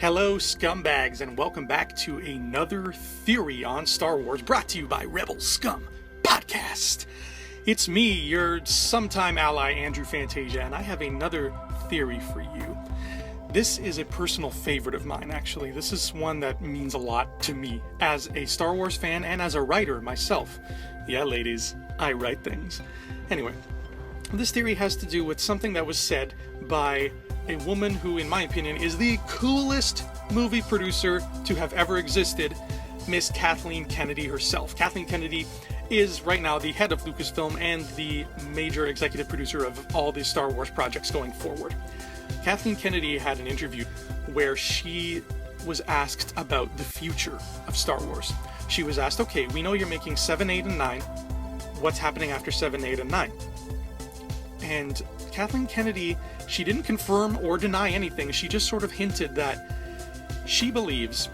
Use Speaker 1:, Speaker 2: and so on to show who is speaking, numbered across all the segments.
Speaker 1: Hello, scumbags, and welcome back to another theory on Star Wars brought to you by Rebel Scum Podcast. It's me, your sometime ally, Andrew Fantasia, and I have another theory for you. This is a personal favorite of mine, actually. This is one that means a lot to me as a Star Wars fan and as a writer myself. Yeah, ladies, I write things. Anyway, this theory has to do with something that was said by a woman who, in my opinion, is the coolest movie producer to have ever existed, Miss Kathleen Kennedy herself. Kathleen Kennedy is right now the head of LucasFilm and the major executive producer of all the Star Wars projects going forward. Kathleen Kennedy had an interview where she was asked about the future of Star Wars. She was asked, okay, we know you're making 7, 8, and 9. What's happening after 7, 8, and 9? And Kathleen Kennedy, she didn't confirm or deny anything. She just sort of hinted that she believes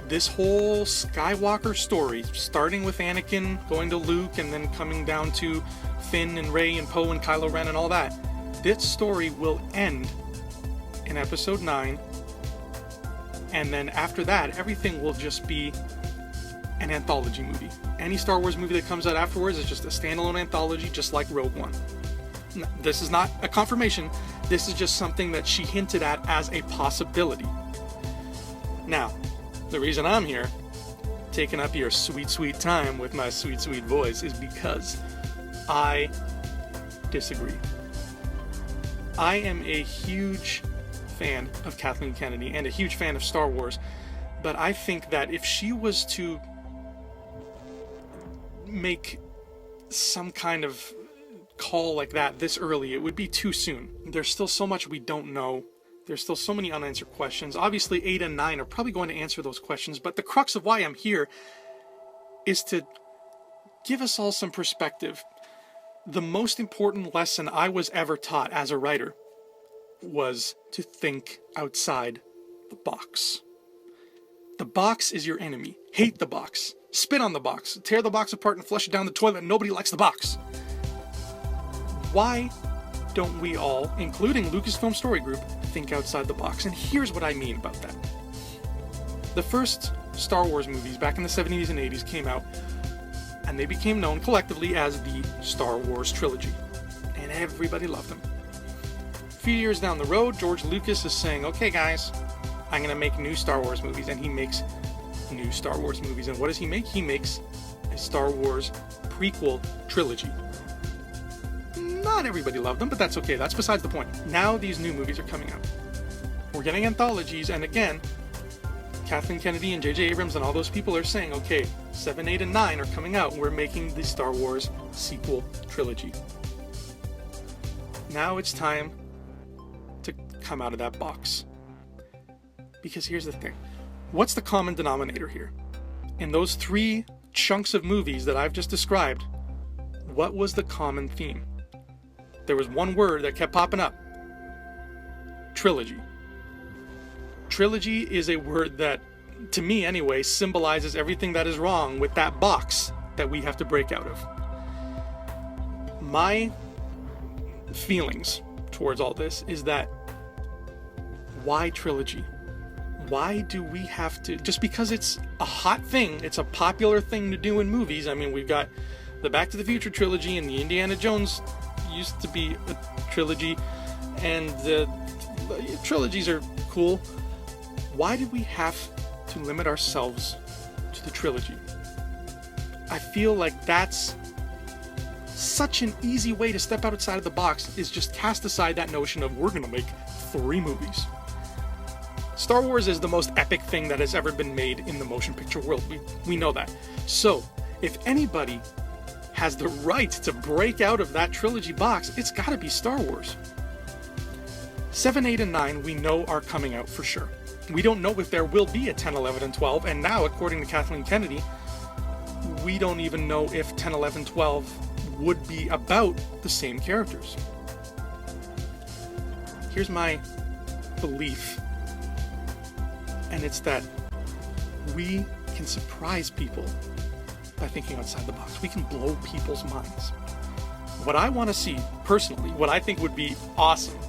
Speaker 1: this whole Skywalker story, starting with Anakin going to Luke and then coming down to Finn and Rey and Poe and Kylo Ren and all that, this story will end in Episode 9. And then after that, everything will just be an anthology movie. Any Star Wars movie that comes out afterwards is just a standalone anthology, just like Rogue One. This is not a confirmation. This is just something that she hinted at as a possibility. Now, the reason I'm here, taking up your sweet, sweet time with my sweet, sweet voice, is because I disagree. I am a huge fan of Kathleen Kennedy and a huge fan of Star Wars, but I think that if she was to make some kind of call like that this early, it would be too soon. There's still so much we don't know. There's still so many unanswered questions. Obviously 8 and 9 are probably going to answer those questions, but the crux of why I'm here is to give us all some perspective. The most important lesson I was ever taught as a writer was to think outside the box. The box is your enemy. Hate the box. Spit on the box. Tear the box apart and flush it down the toilet. Nobody likes the box. Why don't we all, including Lucasfilm Story Group, think outside the box? And here's what I mean about that. The first Star Wars movies back in the 70s and 80s came out, and they became known collectively as the Star Wars trilogy. And everybody loved them. A few years down the road, George Lucas is saying, okay guys, I'm going to make new Star Wars movies. And he makes new Star Wars movies. And what does he make? He makes a Star Wars prequel trilogy. Not everybody loved them, but that's okay. That's besides the point. Now these new movies are coming out. We're getting anthologies, and again, Kathleen Kennedy and J.J. Abrams and all those people are saying, okay, 7, 8, and 9 are coming out. We're making the Star Wars sequel trilogy. Now it's time to come out of that box. Because here's the thing. What's the common denominator here? In those 3 chunks of movies that I've just described, what was the common theme? There was one word that kept popping up. Trilogy. Trilogy is a word that, to me anyway, symbolizes everything that is wrong with that box that we have to break out of. My feelings towards all this is that, why trilogy? Why do we have to, just because it's a hot thing, it's a popular thing to do in movies. I mean, we've got the Back to the Future trilogy and the Indiana Jones used to be a trilogy, and the trilogies are cool. Why do we have to limit ourselves to the trilogy? I feel like that's such an easy way to step outside of the box, is just cast aside that notion of we're going to make 3 movies. Star Wars is the most epic thing that has ever been made in the motion picture world. We know that. So, if anybody has the right to break out of that trilogy box, it's got to be Star Wars. 7, 8, and 9 we know are coming out for sure. We don't know if there will be a 10, 11, and 12, and now, according to Kathleen Kennedy, we don't even know if 10, 11, 12 would be about the same characters. Here's my belief, and it's that we can surprise people by thinking outside the box. We can blow people's minds. What I want to see, personally, what I think would be awesome,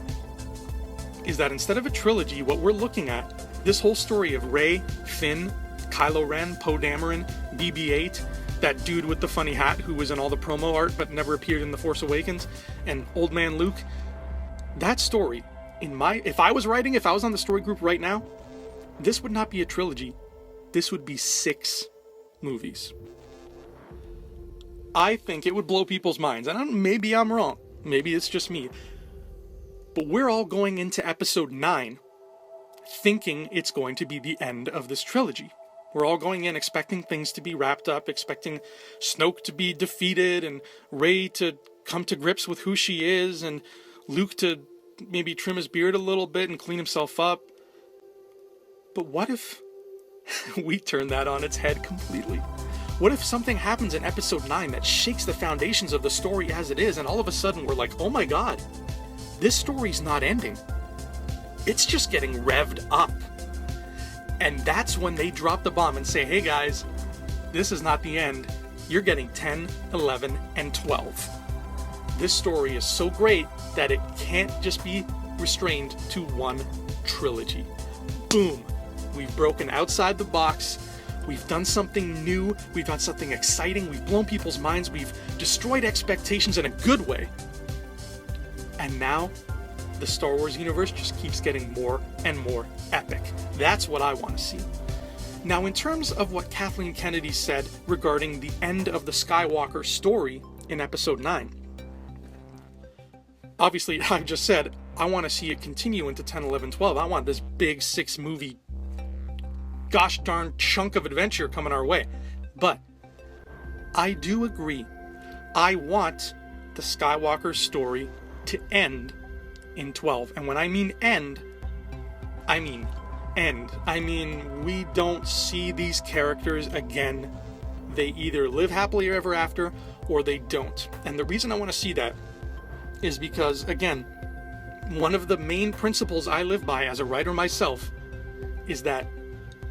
Speaker 1: is that instead of a trilogy, what we're looking at This whole story of Rey, Finn, Kylo Ren, Poe Dameron, BB-8, that dude with the funny hat who was in all the promo art but never appeared in The Force Awakens, and Old Man Luke, that story, if I was on the story group right now, this would not be a trilogy. This would be 6 movies. I think it would blow people's minds, and maybe I'm wrong. Maybe it's just me. But we're all going into episode 9 thinking it's going to be the end of this trilogy. We're all going in expecting things to be wrapped up, expecting Snoke to be defeated, and Rey to come to grips with who she is, and Luke to maybe trim his beard a little bit and clean himself up. But what if we turn that on its head completely? What if something happens in episode 9 that shakes the foundations of the story as it is, and all of a sudden we're like, oh my god, this story's not ending. It's just getting revved up. And that's when they drop the bomb and say, hey guys, this is not the end. You're getting 10, 11, and 12. This story is so great that it can't just be restrained to one trilogy. Boom. We've broken outside the box. We've done something new. We've done something exciting. We've blown people's minds. We've destroyed expectations in a good way. And now, the Star Wars universe just keeps getting more and more epic. That's what I want to see. Now, in terms of what Kathleen Kennedy said regarding the end of the Skywalker story in Episode 9, obviously, I've just said, I want to see it continue into 10, 11, 12. I want this big 6-movie gosh darn chunk of adventure coming our way. But I do agree. I want the Skywalker story to end in 12. And when I mean end, I mean end. I mean, we don't see these characters again. They either live happily ever after, or they don't. And the reason I want to see that is because, again, one of the main principles I live by as a writer myself is that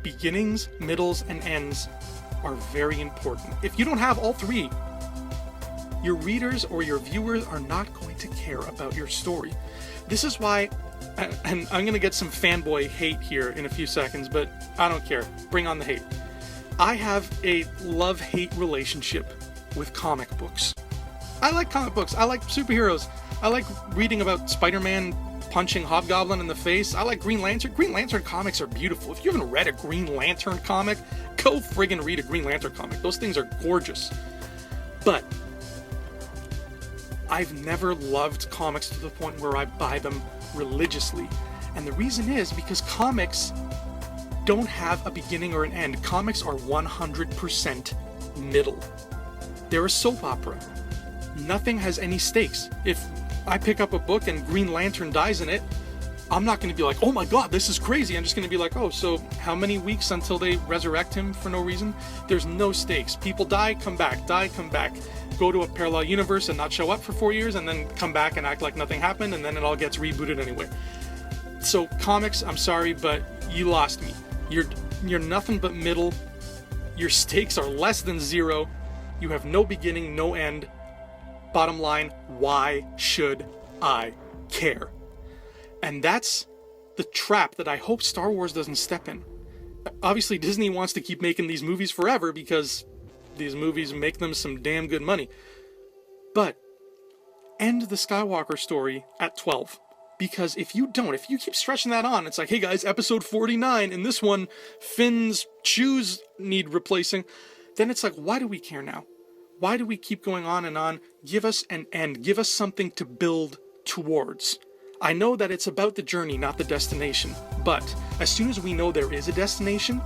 Speaker 1: beginnings, middles, and ends are very important. If you don't have all three, your readers or your viewers are not going to care about your story. This is why, and I'm going to get some fanboy hate here in a few seconds, but I don't care. Bring on the hate. I have a love-hate relationship with comic books. I like comic books. I like superheroes. I like reading about Spider-Man punching Hobgoblin in the face. I like Green Lantern. Green Lantern comics are beautiful. If you haven't read a Green Lantern comic, go friggin' read a Green Lantern comic. Those things are gorgeous. But I've never loved comics to the point where I buy them religiously. And the reason is because comics don't have a beginning or an end. Comics are 100% middle. They're a soap opera. Nothing has any stakes. If I pick up a book and Green Lantern dies in it, I'm not going to be like, oh my god, this is crazy. I'm just going to be like, oh, so how many weeks until they resurrect him for no reason? There's no stakes. People die, come back, go to a parallel universe and not show up for 4 years, and then come back and act like nothing happened, and then it all gets rebooted anyway. So comics, I'm sorry, but you lost me. You're nothing but middle. Your stakes are less than zero. You have no beginning, no end. Bottom line, why should I care? And that's the trap that I hope Star Wars doesn't step in. Obviously, Disney wants to keep making these movies forever because these movies make them some damn good money. But end the Skywalker story at 12. Because if you keep stretching that on, it's like, hey guys, episode 49, in this one, Finn's shoes need replacing. Then it's like, why do we care now? Why do we keep going on and on? Give us an end. Give us something to build towards. I know that it's about the journey, not the destination. But as soon as we know there is a destination,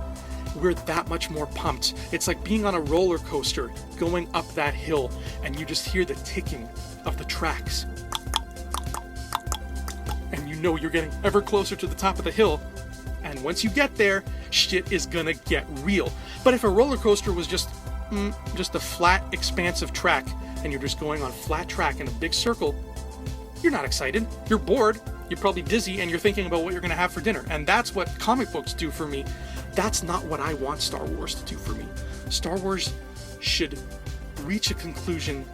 Speaker 1: we're that much more pumped. It's like being on a roller coaster, going up that hill, and you just hear the ticking of the tracks. And you know you're getting ever closer to the top of the hill. And once you get there, shit is gonna get real. But if a roller coaster was just a flat, expansive track, and you're just going on flat track in a big circle, you're not excited. You're bored. You're probably dizzy, and you're thinking about what you're going to have for dinner. And that's what comic books do for me. That's not what I want Star Wars to do for me. Star Wars should reach a conclusion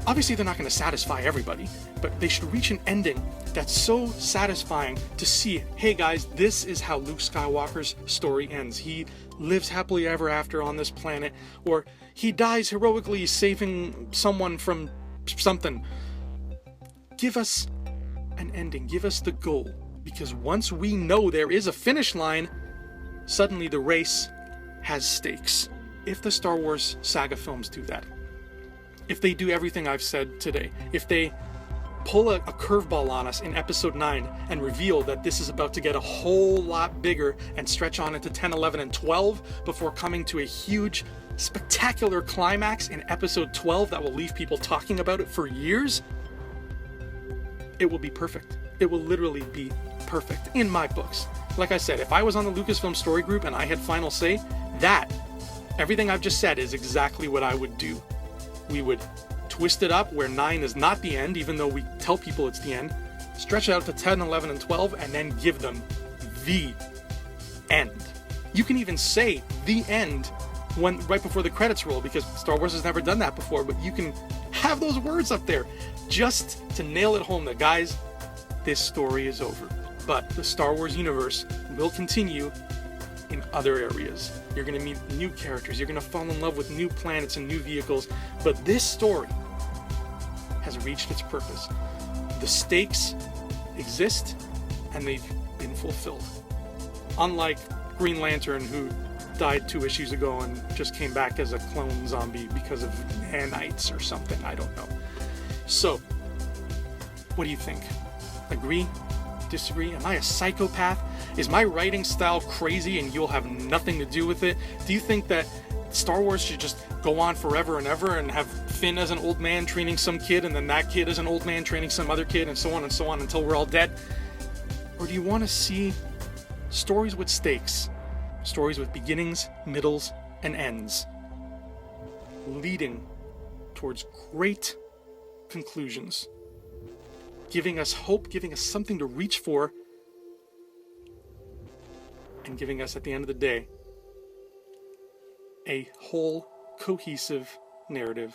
Speaker 1: obviously they're not going to satisfy everybody, but they should reach an ending that's so satisfying to see, hey guys, this is how Luke Skywalker's story ends. He lives happily ever after on this planet, or he dies heroically saving someone from something. Give us an ending, give us the goal, because once we know there is a finish line, suddenly the race has stakes. If the Star Wars saga films do that, if they do everything I've said today, if they pull a curveball on us in episode 9 and reveal that this is about to get a whole lot bigger and stretch on into 10, 11, and 12 before coming to a huge, spectacular climax in episode 12 that will leave people talking about it for years, it will be perfect. It will literally be perfect in my books. Like I said, if I was on the Lucasfilm story group and I had final say, everything I've just said is exactly what I would do. We would twist it up where 9 is not the end, even though we tell people it's the end, stretch it out to 10, 11, and 12, and then give them the end. You can even say the end right before the credits roll, because Star Wars has never done that before, but you can have those words up there just to nail it home that, guys, this story is over. But the Star Wars universe will continue in other areas. You're going to meet new characters, you're going to fall in love with new planets and new vehicles, but this story has reached its purpose. The stakes exist and they've been fulfilled. Unlike Green Lantern, who died 2 issues ago and just came back as a clone zombie because of nanites or something, I don't know. So, what do you think? Agree? Disagree? Am I a psychopath? Is my writing style crazy and you'll have nothing to do with it? Do you think that Star Wars should just go on forever and ever and have Finn as an old man training some kid, and then that kid as an old man training some other kid, and so on until we're all dead? Or do you want to see stories with stakes? Stories with beginnings, middles, and ends, leading towards great conclusions, giving us hope, giving us something to reach for, and giving us, at the end of the day, a whole cohesive narrative.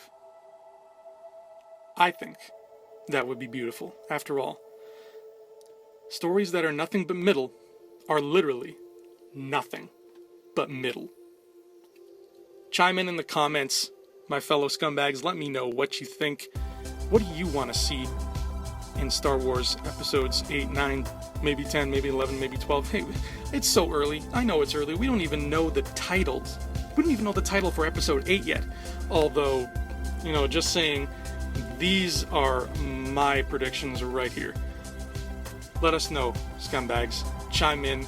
Speaker 1: I think that would be beautiful. After all, stories that are nothing but middle are literally nothing but middle. Chime in the comments, my fellow scumbags. Let me know what you think. What do you want to see in Star Wars episodes 8, 9, maybe 10, maybe 11, maybe 12. Hey, it's so early. I know it's early. We don't even know the titles. We don't even know the title for episode 8 yet. Although, just saying, these are my predictions right here. Let us know, scumbags. Chime in.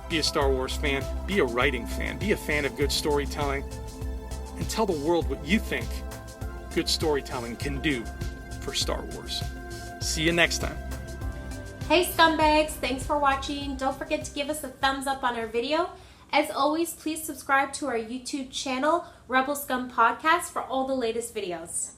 Speaker 1: Be a Star Wars fan. Be a writing fan. Be a fan of good storytelling. And tell the world what you think good storytelling can do for Star Wars. See you next time.
Speaker 2: Hey scumbags, thanks for watching. Don't forget to give us a thumbs up on our video. As always, please subscribe to our YouTube channel, Rebel Scum Podcast, for all the latest videos.